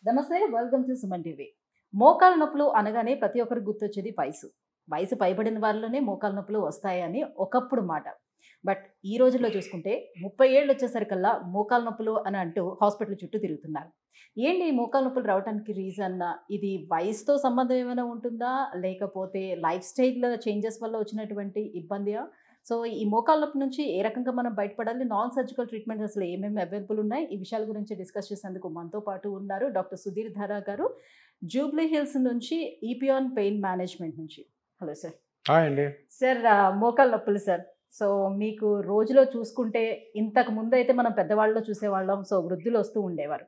నమస్తే, welcome to Suman TV. మోకాలు నొప్పులు అనగానే ప్రతి ఒక్కరికి గుర్తొచ్చేది వయసు. వయసు పైబడిన వాళ్ళలోనే మోకాలు నొప్పులు వస్తాయని ఒకప్పుడు మాట. బట్ ఈ రోజుల్లో చూసుకుంటే 30 ఏళ్ళు వచ్చేసరికల్లా మోకాలు నొప్పులు అని అంటూ హాస్పిటల్ చుట్టూ తిరుగుతున్నారు. ఏంటి ఈ మోకాలు నొప్పులు రావడానికి రీజన్? ఇది వయసుతో సంబంధం ఏమైనా ఉంటుందా? లేకపోతే లైఫ్ స్టైల్ చేంజెస్ వల్ల వచ్చినటువంటి ఇబ్బందియా? సో ఈ మోకాలు నొప్పి నుంచి ఏ రకంగా మనం బయటపడాలి? నాన్ సర్జికల్ ట్రీట్మెంట్స్ అసలు ఏమేమి అవైలబుల్ ఉన్నాయి? ఈ విషయాల గురించి డిస్కస్ చేసేందుకు మనతో పాటు ఉన్నారు డాక్టర్ సుధీర్ ధారా గారు, జూబ్లీ హిల్స్ నుంచి, ఈపియాన్ పెయిన్ మేనేజ్మెంట్ నుంచి. Hello sir. హాయ్ అండి. సార్, మోకాలు నొప్పులు సార్. సో మీకు రోజులో చూసుకుంటే ఇంతకు ముందు అయితే మనం పెద్దవాళ్ళలో చూసేవాళ్ళం. సో వృద్ధులు వస్తూ ఉండేవారు.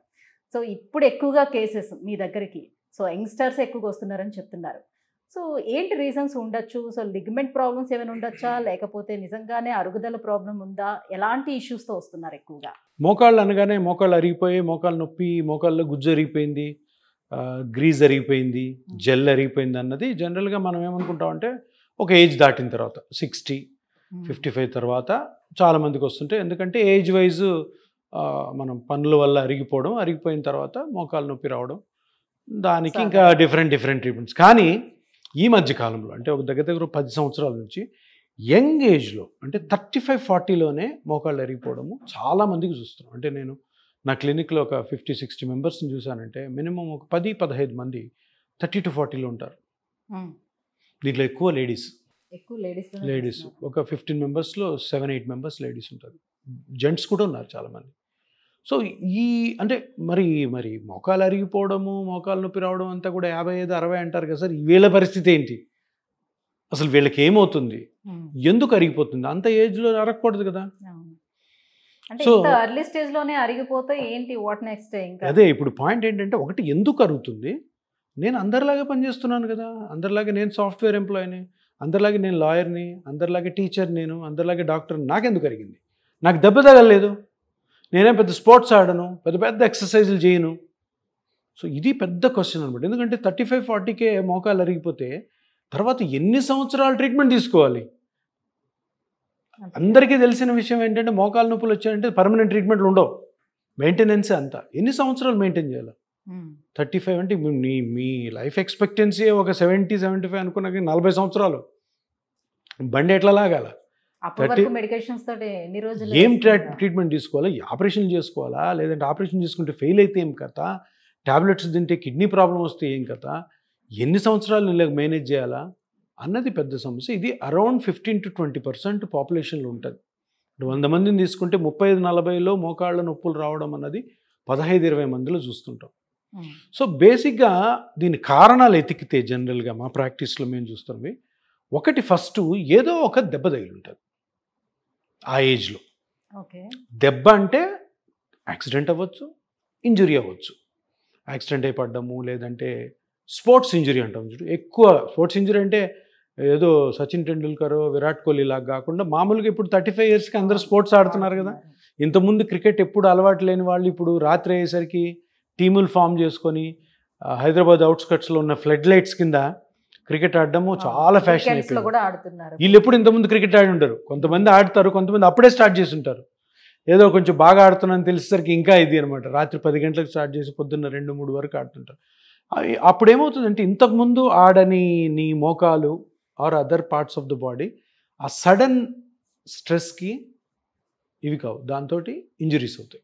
సో ఇప్పుడు ఎక్కువగా కేసెస్ మీ దగ్గరికి, సో యంగ్స్టర్స్ ఎక్కువగా వస్తున్నారని చెప్తున్నారు. సో ఏంటి రీజన్స్ ఉండొచ్చు? సో లిగమెంట్ ప్రాబ్లమ్స్ ఏమైనా ఉండొచ్చా? లేకపోతే నిజంగానే అరుగుదల ప్రాబ్లం ఉందా? ఎలాంటి ఇష్యూస్తో వస్తున్నారు ఎక్కువగా? మోకాళ్ళు అనగానే మోకాళ్ళు అరిగిపోయి, మోకాళ్ళు నొప్పి, మోకాళ్ళలో గుజ్జు అరిగిపోయింది, గ్రీజ్ అరిగిపోయింది, జెల్ అరిగిపోయింది అన్నది జనరల్గా మనం ఏమనుకుంటామంటే ఒక ఏజ్ దాటిన తర్వాత 60, 55 తర్వాత చాలామందికి వస్తుంటే, ఎందుకంటే ఏజ్ వైజ్ మనం పనుల వల్ల అరిగిపోయిన తర్వాత మోకాలు నొప్పి రావడం, దానికి ఇంకా డిఫరెంట్ ట్రీట్మెంట్స్. కానీ ఈ మధ్య కాలంలో అంటే ఒక దగ్గర 10 సంవత్సరాల నుంచి యంగ్ ఏజ్లో అంటే 35-40లోనే మోకాళ్ళు అరిగిపోవడము చాలామందికి చూస్తున్నాం. అంటే నేను నా క్లినిక్లో ఒక 50-60 మెంబర్స్ని చూశానంటే మినిమం ఒక 10-15 మంది 30-40లో ఉంటారు. దీంట్లో ఎక్కువ లేడీస్ ఒక 15 మెంబర్స్లో 7-8 మెంబర్స్ లేడీస్ ఉంటారు. జెంట్స్ కూడా ఉన్నారు చాలామంది. సో ఈ అంటే మరి మోకాలు అరిగిపోవడము, మోకాలు నొప్పి రావడం అంతా కూడా 55-60 అంటారు కదా సార్. వీళ్ళ పరిస్థితి ఏంటి? అసలు వీళ్ళకి ఏమవుతుంది? ఎందుకు అరిగిపోతుంది? అంత ఏజ్లో అరగకూడదు కదా. సో ఎర్లీ స్టేజ్లోనే అరిగిపోతే ఏంటి, వాట్ నెక్స్ట్? అదే ఇప్పుడు పాయింట్ ఏంటంటే, ఒకటి ఎందుకు అరుగుతుంది? నేను అందరిలాగే పనిచేస్తున్నాను కదా, అందరిలాగే నేను సాఫ్ట్వేర్ ఎంప్లాయీని, అందరిలాగే నేను లాయర్ని, అందరిలాగే టీచర్, నేను అందరిలాగే డాక్టర్. నాకెందుకు అరిగింది? నాకు దెబ్బ తగలేదు, నేనేం పెద్ద స్పోర్ట్స్ ఆడను, పెద్ద ఎక్సర్సైజులు చేయను. సో ఇది పెద్ద క్వశ్చన్ అనమాట. ఎందుకంటే 35-40కే మోకాలు అరిగిపోతే తర్వాత ఎన్ని సంవత్సరాలు ట్రీట్మెంట్ తీసుకోవాలి? అందరికీ తెలిసిన విషయం ఏంటంటే, మోకాలు నొప్పులు వచ్చాయంటే పర్మనెంట్ ట్రీట్మెంట్లు ఉండవు, మెయింటెనెన్స్ అంతా. ఎన్ని సంవత్సరాలు మెయింటైన్ చేయాలి? 35 అంటే మీ లైఫ్ ఎక్స్పెక్టెన్సీ ఒక 70-75 అనుకున్నాక 40 సంవత్సరాలు బండి ఎట్లా లాగాల? ఏం ట్రీట్మెంట్ తీసుకోవాలా? ఆపరేషన్ చేసుకోవాలా? లేదంటే ఆపరేషన్ చేసుకుంటే ఫెయిల్ అయితే ఏం కథ? టాబ్లెట్స్ తింటే కిడ్నీ ప్రాబ్లం వస్తే ఏం కథ? ఎన్ని సంవత్సరాలు ఇలా మేనేజ్ చేయాలా అన్నది పెద్ద సమస్య. ఇది అరౌండ్ 15-20% పాపులేషన్లో ఉంటుంది. 100 మందిని తీసుకుంటే 35-40లో మోకాళ్ళ నొప్పులు రావడం అన్నది 15-20 మందిలో చూస్తుంటాం. సో బేసిక్గా దీని కారణాలు ఎతికితే జనరల్గా మా ప్రాక్టీస్లో మేము చూస్తున్నవి, ఒకటి ఫస్ట్ ఏదో ఒక దెబ్బ తగిలి ఉంటుంది ఆ ఏజ్లో. దెబ్బ అంటే యాక్సిడెంట్ అవ్వచ్చు, ఇంజురీ అవ్వచ్చు. యాక్సిడెంట్ అయి పడ్డము, లేదంటే స్పోర్ట్స్ ఇంజురీ అంటాం చూడు. ఎక్కువ స్పోర్ట్స్ ఇంజురీ అంటే ఏదో సచిన్ టెండూల్కర్, విరాట్ కోహ్లీ లాగా కాకుండా మామూలుగా ఇప్పుడు 35 ఇయర్స్కి అందరూ స్పోర్ట్స్ ఆడుతున్నారు కదా. ఇంతకుముందు క్రికెట్ ఎప్పుడు అలవాటు లేని వాళ్ళు ఇప్పుడు రాత్రి అయ్యేసరికి టీములు ఫామ్ చేసుకొని హైదరాబాద్ అవుట్స్కట్స్లో ఉన్న ఫ్లడ్ లైట్స్ కింద క్రికెట్ ఆడడము చాలా ఫ్యాషన్ అయిపోయింది. వీళ్ళు ఎప్పుడు ఇంతకుముందు క్రికెట్ ఆడి ఉంటారు. కొంతమంది ఆడతారు, కొంతమంది అప్పుడే స్టార్ట్ చేసి ఉంటారు. ఏదో కొంచెం బాగా ఆడుతున్నాను తెలిసేసరికి ఇంకా ఇది అనమాట, రాత్రి 10 గంటలకు స్టార్ట్ చేసి పొద్దున్న 2-3 వరకు ఆడుతుంటారు. అప్పుడు ఏమవుతుందంటే, ఇంతకుముందు ఆడని నీ మోకాలు or other parts of the body ఆ సడన్ స్ట్రెస్కి ఇవి కావు, దాంతో ఇంజరీస్ అవుతాయి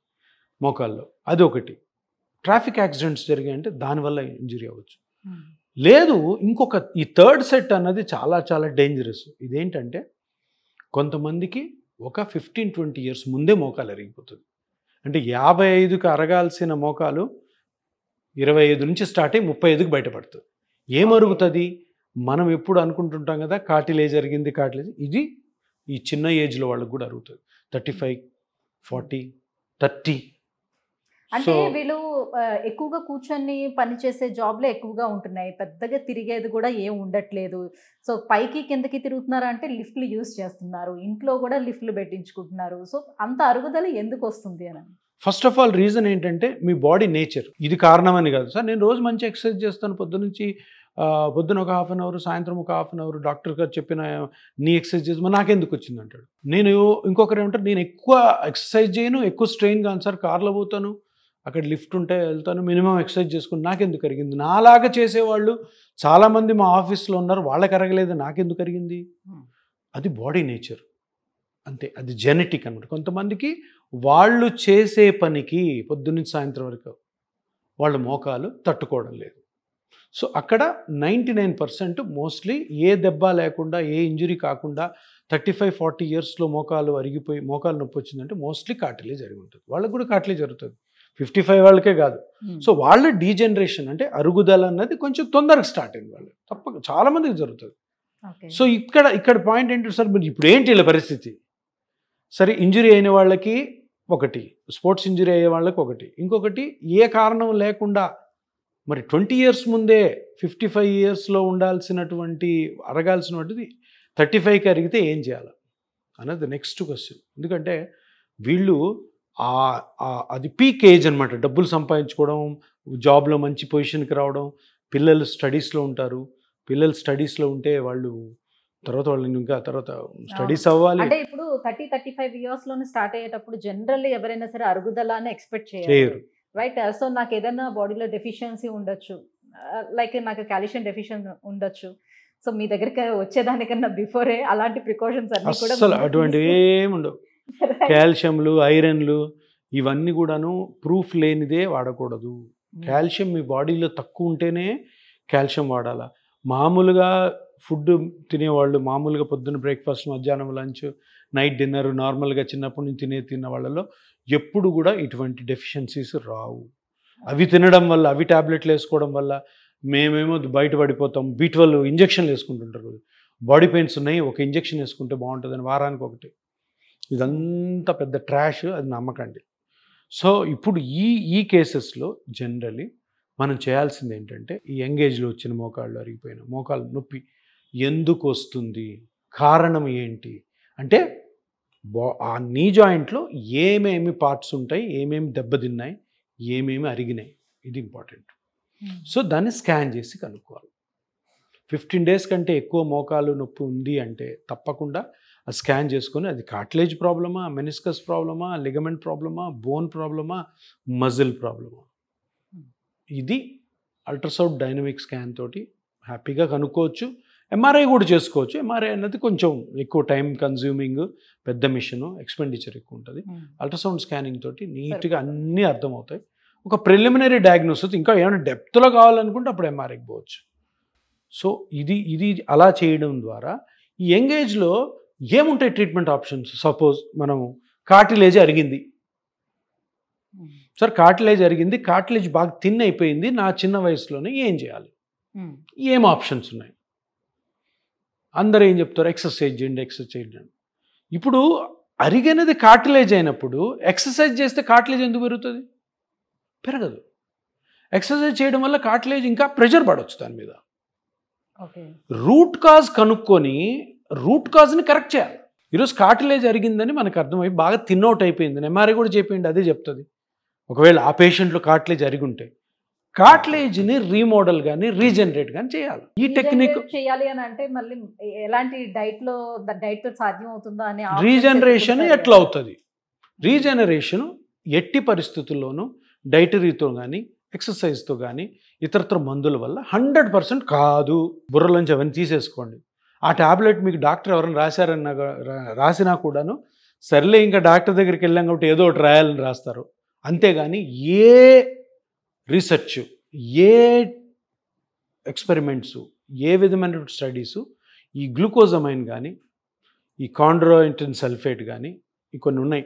మోకాల్లో. అది ఒకటి. ట్రాఫిక్ యాక్సిడెంట్స్ జరిగాయంటే దానివల్ల ఇంజరీ అవ్వచ్చు. లేదు, ఇంకొక ఈ థర్డ్ సెట్ అన్నది చాలా డేంజరస్. ఇదేంటంటే, కొంతమందికి ఒక 15-20 ఇయర్స్ ముందే మోకాలు అరిగిపోతుంది. అంటే 55కి అరగాల్సిన మోకాలు 25 నుంచి స్టార్ట్ అయ్యి 35కి బయటపడుతుంది. ఏమరుగుతుంది? మనం ఎప్పుడు అనుకుంటుంటాం కదా, కార్టిలేజ్ అరిగింది, ఇది ఈ చిన్న ఏజ్లో వాళ్ళకి కూడా అరుగుతుంది. 35, 40, 30. అంటే వీళ్ళు ఎక్కువగా కూర్చొని పనిచేసే జాబ్లే ఎక్కువగా ఉంటున్నాయి, పెద్దగా తిరిగేది కూడా ఏం ఉండట్లేదు. సో పైకి కిందకి తిరుగుతున్నారు అంటే లిఫ్ట్లు యూజ్ చేస్తున్నారు, ఇంట్లో కూడా లిఫ్ట్లు పెట్టించుకుంటున్నారు. సో అంత అరుగుదల ఎందుకు వస్తుంది అని? ఫస్ట్ ఆఫ్ ఆల్ రీజన్ ఏంటంటే, మీ బాడీ నేచర్. ఇది కారణమని కాదు సార్. నేను రోజు మంచి ఎక్సర్సైజ్ చేస్తాను, పొద్దున ఒక 1/2 an hour, సాయంత్రం ఒక 1/2 an hour. డాక్టర్ గారు చెప్పిన నీ ఎక్సర్సైజ్ చేసి నాకెందుకు వచ్చింది అంటాడు. నేను ఇంకొకరు ఏమంటారు, నేను ఎక్కువ ఎక్సర్సైజ్ చేయను, ఎక్కువ స్ట్రెయిన్ కాను సార్, కార్లో పోతాను, అక్కడ లిఫ్ట్ ఉంటే వెళ్తాను, మినిమం ఎక్సర్సైజ్ చేసుకుని నాకెందుకు అరిగింది? నాలాగా చేసేవాళ్ళు చాలామంది మా ఆఫీస్లో ఉన్నారు, వాళ్ళకి అరగలేదు, నాకెందుకు అరిగింది? అది బాడీ నేచర్ అంతే, అది జెనెటిక్ అనమాట. కొంతమందికి వాళ్ళు చేసే పనికి పొద్దున్నుంచి సాయంత్రం వరకు వాళ్ళ మోకాలు తట్టుకోవడం లేదు. సో అక్కడ 99% మోస్ట్లీ ఏ దెబ్బ లేకుండా, ఏ ఇంజురీ కాకుండా 35-40 ఇయర్స్లో మోకాలు అరిగిపోయి మోకాలు నొప్పి వచ్చిందంటే మోస్ట్లీ కార్టిలేజ్ జరిగి ఉంటుంది. వాళ్ళకి కూడా కార్టిలేజ్ జరుగుతుంది, 55 వాళ్ళకే కాదు. సో వాళ్ళ డీజనరేషన్ అంటే అరుగుదల అన్నది కొంచెం తొందరగా స్టార్ట్ అయింది వాళ్ళు, తప్పక చాలామందికి జరుగుతుంది. సో ఇక్కడ పాయింట్ ఏంటంటే సార్ మీరు ఇప్పుడు ఏంటి ఇలా పరిస్థితి? సరే, ఇంజురీ అయిన వాళ్ళకి ఒకటి, స్పోర్ట్స్ ఇంజురీ అయ్యే వాళ్ళకి ఒకటి, ఇంకొకటి ఏ కారణం లేకుండా మరి 20 ఇయర్స్ ముందే 55 ఇయర్స్లో ఉండాల్సినటువంటి అరగాల్సినటువంటిది 35కి అరిగితే ఏం చేయాలి అన్నది నెక్స్ట్ క్వశ్చన్. ఎందుకంటే వీళ్ళు అది పీక్ ఏజ్ అనమాట. డబ్బులు సంపాదించుకోవడం, జాబ్లో మంచి పొజిషన్కి రావడం, పిల్లలు స్టడీస్లో ఉంటారు. పిల్లలు స్టడీస్లో ఉంటే వాళ్ళు వాళ్ళని ఇంకా తర్వాత స్టడీస్ అవ్వాలి. అంటే ఇప్పుడు 30-35 ఇయర్స్ లోనే స్టార్ట్ అయ్యేటప్పుడు జనరల్లీ ఎవరైనా సరే అరుగుదల అని ఎక్స్పెక్ట్ చేయరు, రైట్? సో నాకు ఏదైనా బాడీలో డెఫిషియన్సీ ఉండొచ్చు, లైక్ నాకు కాల్షియం డెఫిషియన్ ఉండొచ్చు. సో మీ దగ్గరికి వచ్చేదానికన్నా బిఫోరే అలాంటి ప్రికాషన్స్ అన్ని కూడా అసలు అటువంటివి ఏముండవు. కాల్షియంలు, ఐరన్లు ఇవన్నీ కూడాను ప్రూఫ్ లేనిదే వాడకూడదు. కాల్షియం మీ బాడీలో తక్కువ ఉంటేనే కాల్షియం వాడాలా. మామూలుగా ఫుడ్ తినేవాళ్ళు, మామూలుగా పొద్దున్న బ్రేక్ఫాస్ట్, మధ్యాహ్నం లంచ్, నైట్ డిన్నర్ నార్మల్గా చిన్నప్పటి నుంచి తిన్న వాళ్ళలో ఎప్పుడు కూడా ఇటువంటి డెఫిషియన్సీస్ రావు. అవి తినడం వల్ల, అవి ట్యాబ్లెట్లు వేసుకోవడం వల్ల మేమేమో బయటపడిపోతాం. B12 ఇంజక్షన్లు వేసుకుంటుంటారు. బాడీ పెయిన్స్ ఉన్నాయి, ఒక ఇంజక్షన్ వేసుకుంటే బాగుంటుందని వారానికి ఒకటి. ఇదంతా పెద్ద ట్రాష్, అది నమ్మకండి. సో ఇప్పుడు ఈ కేసెస్లో జనరలీ మనం చేయాల్సింది ఏంటంటే, ఈ యంగేజ్లో వచ్చిన మోకాళ్ళు అరిగిపోయిన మోకాలు నొప్పి ఎందుకు వస్తుంది, కారణం ఏంటి అంటే ఆ నీ జాయింట్లో ఏమేమి పార్ట్స్ ఉంటాయి, ఏమేమి దెబ్బతిన్నాయి, ఏమేమి అరిగినాయి, ఇది ఇంపార్టెంట్. సో దాన్ని స్కాన్ చేసి కనుక్కోవాలి. 15 డేస్ కంటే ఎక్కువ మోకాలు నొప్పి ఉంది అంటే తప్పకుండా ఆ స్కాన్ చేసుకొని అది కార్టిలేజ్ ప్రాబ్లమా, మెనిస్కస్ ప్రాబ్లమా, లిగమెంట్ ప్రాబ్లమా, బోన్ ప్రాబ్లమా, మజిల్ ప్రాబ్లమా, ఇది అల్ట్రాసౌండ్ డైనమిక్ స్కాన్ తోటి హ్యాపీగా కనుక్కోవచ్చు. MRI కూడా చేసుకోవచ్చు. MRI అన్నది కొంచెం ఎక్కువ టైం కన్జ్యూమింగ్, పెద్ద మిషన్, ఎక్స్పెండిచర్ ఎక్కువ ఉంటుంది. అల్ట్రాసౌండ్ స్కానింగ్ తోటి నీట్గా అన్నీ అర్థమవుతాయి. ఒక ప్రిలిమినరీ డయాగ్నోసిస్, ఇంకా ఏమైనా డెప్త్లో కావాలనుకుంటే అప్పుడు MRIకి పోవచ్చు. సో ఇది అలా చేయడం ద్వారా ఈ యంగేజ్లో ఏముంటాయి ట్రీట్మెంట్ ఆప్షన్స్? సపోజ్ మనం కార్టిలేజ్ అరిగింది సార్, కార్టిలేజ్ అరిగింది, కార్టిలేజ్ బాగా థిన్ అయిపోయింది నా చిన్న వయసులోనే, ఏం చేయాలి? ఏం ఆప్షన్స్ ఉన్నాయి? అందరూ ఏం చెప్తారు? ఎక్సర్సైజ్ చేయండి, ఎక్సర్సైజ్ చేయండి. ఇప్పుడు అరిగినది కార్టిలేజ్ అయినప్పుడు ఎక్సర్సైజ్ చేస్తే కార్టిలేజ్ ఎందుకు పెరుగుతుంది? పెరగదు. ఎక్సర్సైజ్ చేయడం వల్ల కార్టిలేజ్ ఇంకా ప్రెషర్ పడవచ్చు దాని మీద. రూట్ కాజ్ కనుక్కొని రూట్ కాజ్ని కరెక్ట్ చేయాలి. ఈరోజు కార్టిలేజ్ అరిగిందని మనకు అర్థమై బాగా థిన్ అవుట్ అయిపోయింది, MRI కూడా చెప్పేయండి, అదే చెప్తుంది. ఒకవేళ ఆ పేషెంట్లో కార్టిలేజ్ అరిగి ఉంటే కార్టిలేజ్ని రీమోడల్ కానీ రీజనరేట్ కానీ చేయాలి. ఈ టెక్నిక్ చేయాలి అని అంటే మళ్ళీ ఎలాంటి డైట్తో సాధ్యం అవుతుందో అని రీజనరేషన్ ఎట్లా అవుతుంది? రీజనరేషన్ ఎట్టి పరిస్థితుల్లోనూ డైటరీతో కానీ, ఎక్సర్సైజ్తో కానీ, ఇతరత్ర మందుల వల్ల 100% కాదు. బుర్రలోంచి అవన్నీ తీసేసుకోండి. ఆ ట్యాబ్లెట్ మీకు డాక్టర్ ఎవరైనా రాసినా కూడాను సర్లే ఇంకా డాక్టర్ దగ్గరికి వెళ్ళాం కాబట్టి ఏదో ఒకటి రాయాలని రాస్తారు. అంతేగాని ఏ రీసెర్చ్, ఏ ఎక్స్పెరిమెంట్స్, ఏ విధమైన స్టడీసు ఈ గ్లూకోజమైన్ కానీ, ఈ కాండ్రోయిటిన్ సల్ఫేట్ కానీ కొన్ని ఉన్నాయి,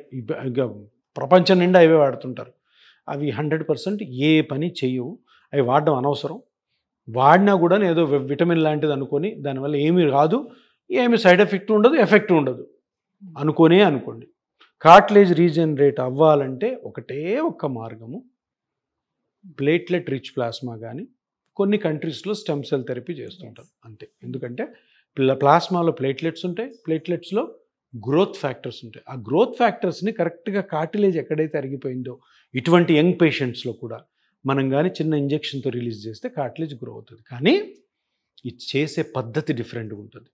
ప్రపంచం నిండా అవే వాడుతుంటారు. అవి 100% ఏ పని చెయ్యవు. అవి వాడడం అనవసరం. వాడినా కూడా ఏదో విటమిన్ లాంటిది అనుకొని దానివల్ల ఏమీ రాదు, ఏమి సైడ్ ఎఫెక్ట్ ఉండదు, ఎఫెక్ట్ ఉండదు అనుకోండి. కార్టిలేజ్ రీజనరేట్ అవ్వాలంటే ఒకటే ఒక్క మార్గము, ప్లేట్లెట్ రిచ్ ప్లాస్మా కానీ, కొన్ని కంట్రీస్లో స్టెమ్ సెల్ థెరపీ చేస్తుంటారు అంతే. ఎందుకంటే ప్లాస్మాలో ప్లేట్లెట్స్ ఉంటాయి, ప్లేట్లెట్స్లో గ్రోత్ ఫ్యాక్టర్స్ ఉంటాయి. ఆ గ్రోత్ ఫ్యాక్టర్స్ని కరెక్ట్గా కార్టిలేజ్ ఎక్కడైతే అరిగిపోయిందో ఇటువంటి యంగ్ పేషెంట్స్లో కూడా మనం కానీ చిన్న ఇంజెక్షన్తో రిలీజ్ చేస్తే కార్టిలేజ్ గ్రో అవుతుంది. కానీ ఇది చేసే పద్ధతి డిఫరెంట్గా ఉంటుంది.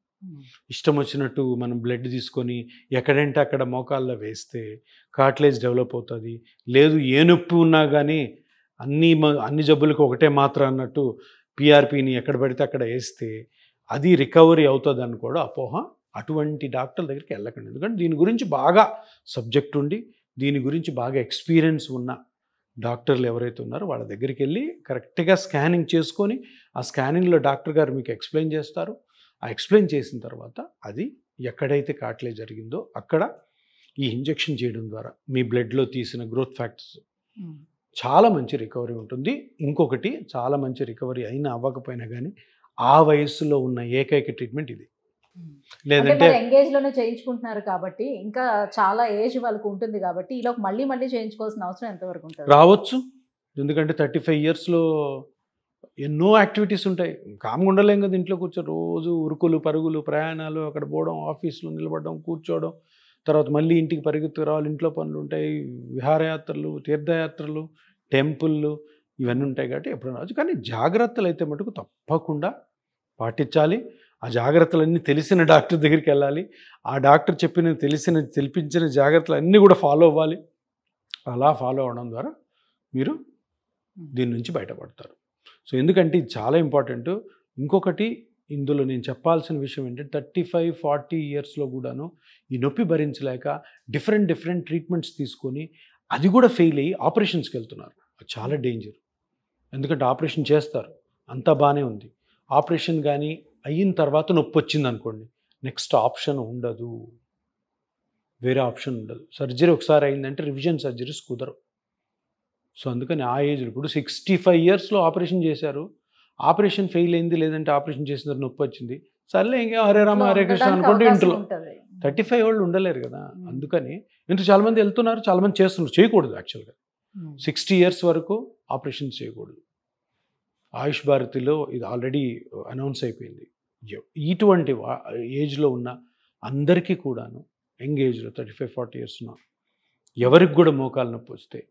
ఇష్టం వచ్చినట్టు మనం బ్లడ్ తీసుకొని ఎక్కడంటే అక్కడ మోకాల్లో వేస్తే కార్టిలేజ్ డెవలప్ అవుతుంది. లేదు ఏ నొప్పి ఉన్నా కానీ అన్ని జబ్బులకు ఒకటే మాత్ర అన్నట్టు పిఆర్పిని ఎక్కడ పడితే అక్కడ వేస్తే అది రికవరీ అవుతుంది అని కూడా అపోహ. అటువంటి డాక్టర్ల దగ్గరికి వెళ్ళకండి. ఎందుకంటే దీని గురించి బాగా సబ్జెక్ట్ ఉండి దీని గురించి బాగా ఎక్స్పీరియన్స్ ఉన్న డాక్టర్లు ఎవరైతే ఉన్నారో వాళ్ళ దగ్గరికి వెళ్ళి కరెక్ట్గా స్కానింగ్ చేసుకొని ఆ స్కానింగ్లో డాక్టర్ గారు మీకు ఎక్స్ప్లెయిన్ చేస్తారు. ఆ ఎక్స్ప్లెయిన్ చేసిన తర్వాత అది ఎక్కడైతే కార్టిలేజ్ జరిగిందో అక్కడ ఈ ఇంజెక్షన్ చేయడం ద్వారా మీ బ్లడ్లో తీసిన గ్రోత్ ఫ్యాక్టర్స్ చాలా మంచి రికవరీ ఉంటుంది. ఇంకొకటి చాలా మంచి రికవరీ అయినా అవ్వకపోయినా కానీ ఆ వయస్సులో ఉన్న ఏకైక ట్రీట్మెంట్ ఇది. లేదంటే ఎంగేజ్ లోనే చేయించుకుంటున్నారు కాబట్టి ఇంకా చాలా ఏజ్ వాళ్ళకు ఉంటుంది కాబట్టి ఇలా మళ్ళీ మళ్ళీ చేయించుకోవాల్సిన అవసరం ఎంతవరకు ఉంటుంది? రావచ్చు. ఎందుకంటే 35 ఇయర్స్లో ఎన్నో యాక్టివిటీస్ ఉంటాయి. కామ్గా ఉండలేం కదా ఇంట్లో కూర్చో. రోజు ఉరుకులు పరుగులు ప్రయాణాలు, అక్కడ పోవడం, ఆఫీస్లో నిలబడడం, కూర్చోవడం, తర్వాత మళ్ళీ ఇంటికి పరిగెత్తుకు రావాలి, ఇంట్లో పనులు ఉంటాయి, విహారయాత్రలు, తీర్థయాత్రలు, టెంపుల్లు ఇవన్నీ ఉంటాయి కాబట్టి ఎప్పుడైనా రావచ్చు. కానీ జాగ్రత్తలు అయితే మటుకు తప్పకుండా పాటించాలి. ఆ జాగ్రత్తలన్నీ తెలిసిన డాక్టర్ దగ్గరికి వెళ్ళాలి. ఆ డాక్టర్ తెలిపించిన జాగ్రత్తలు అన్నీ కూడా ఫాలో అవ్వాలి. అలా ఫాలో అవ్వడం ద్వారా మీరు దీని నుంచి బయటపడతారు. సో ఎందుకంటే ఇది చాలా ఇంపార్టెంట్. ఇంకొకటి ఇందులో నేను చెప్పాల్సిన విషయం ఏంటంటే 35-40 ఇయర్స్లో కూడాను ఈ నొప్పి భరించలేక డిఫరెంట్ ట్రీట్మెంట్స్ తీసుకొని అది కూడా ఫెయిల్ అయ్యి ఆపరేషన్స్కి వెళ్తున్నారు. అది చాలా డేంజర్. ఎందుకంటే ఆపరేషన్ చేస్తారు, అంతా బాగానే ఉంది. ఆపరేషన్ కానీ అయిన తర్వాత నొప్పి వచ్చింది అనుకోండి, నెక్స్ట్ ఆప్షన్ ఉండదు, వేరే ఆప్షన్ ఉండదు. సర్జరీ ఒకసారి అయిందంటే రివిజన్ సర్జరీస్ కుదరవు. సో అందుకని ఆ ఏజ్లో ఇప్పుడు 65 ఇయర్స్లో ఆపరేషన్ చేశారు, ఆపరేషన్ ఫెయిల్ అయింది, లేదంటే ఆపరేషన్ చేసిన తర్వాత నొప్పి వచ్చింది, సర్లే ఇంకా హరే రామ హరే కృష్ణ అనుకుంటే ఇంట్లో 35 వాళ్ళు ఉండలేరు కదా. అందుకని ఇంట్లో చాలామంది వెళ్తున్నారు, చాలామంది చేస్తున్నారు. చేయకూడదు యాక్చువల్గా. 60 ఇయర్స్ వరకు ఆపరేషన్ చేయకూడదు. ఆయుష్ భారతిలో ఇది ఆల్రెడీ అనౌన్స్ అయిపోయింది. ఇటువంటి ఏజ్లో ఉన్న అందరికీ కూడాను, యంగ్ ఏజ్లో 35-40 ఇయర్స్ ఉన్న ఎవరికి కూడా మోకాలు నొప్పి వస్తే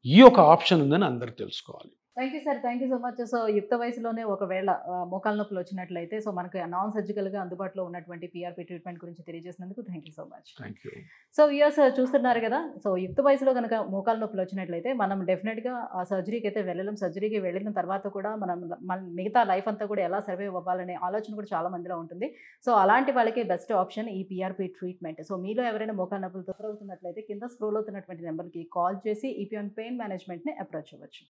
ఈ ఒక ఆప్షన్ ఉందని అందరూ తెలుసుకోవాలి. Thank you sir, thank you so much. So యుక్త వయసులోనే ఒకవేళ మోకాల నొప్పులు వచ్చినట్లయితే సో మనకు నాన్ సర్జికల్గా అందుబాటులో ఉన్నటువంటి పిఆర్పి ట్రీట్మెంట్ గురించి తెలియజేసినందుకు thank you so much. Thank you. So viewers చూస్తున్నారు కదా, సో యుక్త వయసులో కనుక మోకాల నొప్పులు వచ్చినట్లయితే మనం డెఫినెట్గా ఆ సర్జరీకి అయితే వెళ్ళలేం. సర్జరీకి వెళ్ళిన తర్వాత కూడా మన మిగతా లైఫ్ అంతా కూడా ఎలా సర్వైవ్ అవ్వాలనే ఆలోచన కూడా చాలా మందిలో ఉంటుంది. సో అలాంటి వాళ్ళకి బెస్ట్ ఆప్షన్ ఈ పిఆర్పి ట్రీట్మెంట్. సో మీలో ఎవరైనా మోకాల నొప్పులు అవుతున్నట్లయితే కింద స్క్రోల్ అవుతున్నటువంటి నెంబర్కి కాల్ చేసి ఈపీఆన్ పెయిన్ మేనేజ్మెంట్ని అప్రోచ్ అవ్వచ్చు.